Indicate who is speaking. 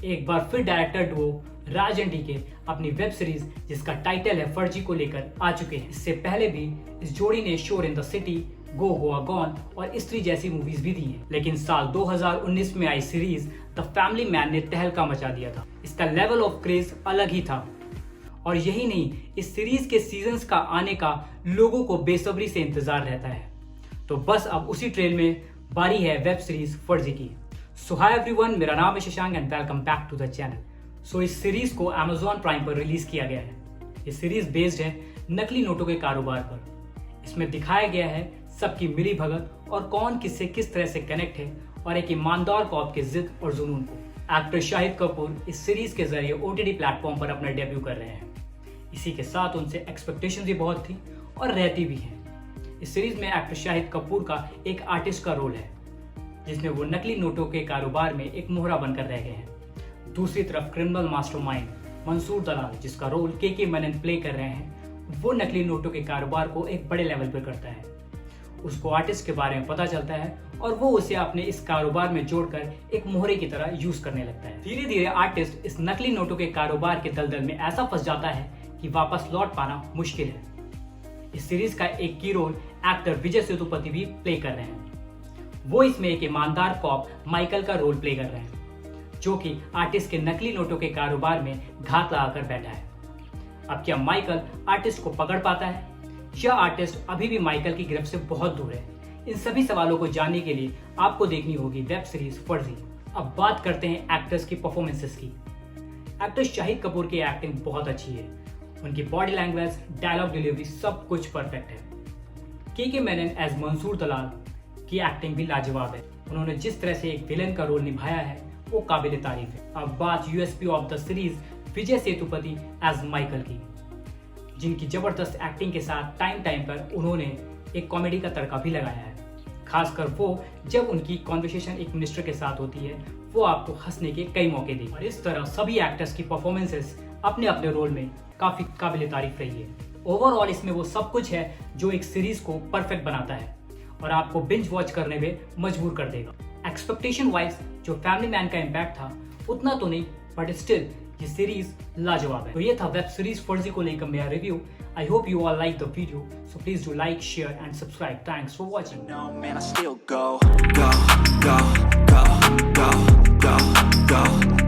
Speaker 1: एक बार फिर director duo Raj and DK अपनी वेब सीरीज जिसका टाइटल है फर्जी को लेकर आ चुके हैं। इससे पहले भी इस जोड़ी ने शोर in the city, go Goa gone और स्त्री जैसी मूवीज भी दी हैं। लेकिन साल 2019 में आई सीरीज द फैमिली मैन ने तहलका मचा दिया था। इसका लेवल ऑफ क्रेज अलग ही था और यही नहीं, इस सीरीज के सीजन्स का आने का लोगों को बेसब्री से इंतजार रहता है। तो बस अब उसी ट्रेल में बारी है वेब सीरीज फर्जी की। सो हाय एवरीवन, मेरा नाम है Shashank and welcome back to the channel. So इस सीरीज को Amazon प्राइम पर रिलीज किया गया है। ये सीरीज बेस्ड है नकली नोटों के कारोबार पर। इसमें दिखाया गया है सबकी मिली भगत और कौन किससे किस तरह से कनेक्ट है और एक ईमानदार कॉप के जिद और जुनून को। एक्टर शाहिद कपूर इस सीरीज के जरिए OTT प्लेटफॉर्म पर अपना डेब्यू कर रहे हैं। इसी के साथ उनसे एक्सपेक्टेशन भी बहुत थी और रहती भी हैं। इस सीरीज में एक्टर शाहिद कपूर का एक आर्टिस्ट का रोल है जिसमें वो नकली नोटों के कारोबार में एक मोहरा बनकर रह गए हैं। दूसरी तरफ क्रिमिनल मास्टरमाइंड मंसूर दलाल, जिसका रोल के मेनन प्ले कर रहे हैं, वो नकली नोटों के कारोबार को एक बड़े लेवल पर करता है। उसको आर्टिस्ट के बारे में पता चलता है और वो उसे अपने इस कारोबार में जोड़कर एक मोहरे की तरह यूज करने लगता है। धीरे धीरे आर्टिस्ट इस नकली नोटों के कारोबार के दलदल में ऐसा फंस जाता है कि वापस लौट पाना मुश्किल है। इस सीरीज का एक की रोल एक्टर विजय सेतुपति भी प्ले कर रहे हैं। वो इसमें एक ईमानदार कॉप माइकल का रोल प्ले कर रहे हैं जो कि आर्टिस्ट के नकली नोटों के कारोबार में घात लगाकर बैठा है। अब क्या माइकल आर्टिस्ट को पकड़ पाता है या आर्टिस्ट अभी भी माइकल की गिरफ्त से बहुत दूर है? इन सभी सवालों को जानने के लिए आपको देखनी होगी वेब सीरीज फर्जी। अब बात करते हैं एक्टर्स की परफॉर्मेंसेस की। एक्टर शाहिद कपूर की एक्टिंग बहुत अच्छी है। उनकी बॉडी लैंग्वेज, डायलॉग डिलीवरी सब कुछ परफेक्ट है। के मेनन एज मंसूर दलाल की एक्टिंग भी लाजवाब है। उन्होंने जिस तरह से एक विलेन का रोल निभाया है वो काबिल तारीफ है। अब बात USP of the series Vijay Sethupathi as Michael की, जिनकी जबरदस्त एक्टिंग के साथ टाइम टाइम पर उन्होंने एक कॉमेडी का तड़का भी लगाया है। खासकर वो जब उनकी कॉन्वर्सेशन एक मिनिस्टर के साथ होती है, वो आपको हंसने के कई मौके देगी। और इस तरह सभी एक्टर्स की परफॉर्मेंसेस अपने अपने रोल में काफी काबिल तारीफ रही है। ओवरऑल इसमें वो सब कुछ है जो एक सीरीज को परफेक्ट बनाता है और आपको बिंज वॉच करने में मजबूर कर देगा। एक्सपेक्टेशन वाइज जो फैमिली मैन का इम्पैक्ट था उतना तो नहीं, बट स्टिल ये सीरीज लाजवाब है। तो ये था वेब सीरीज फर्जी को लेकर मेरा review. I hope you all like the video, so please do like, share and subscribe. Thanks for watching.
Speaker 2: No, man, I still go, go, go, go, go, go, go.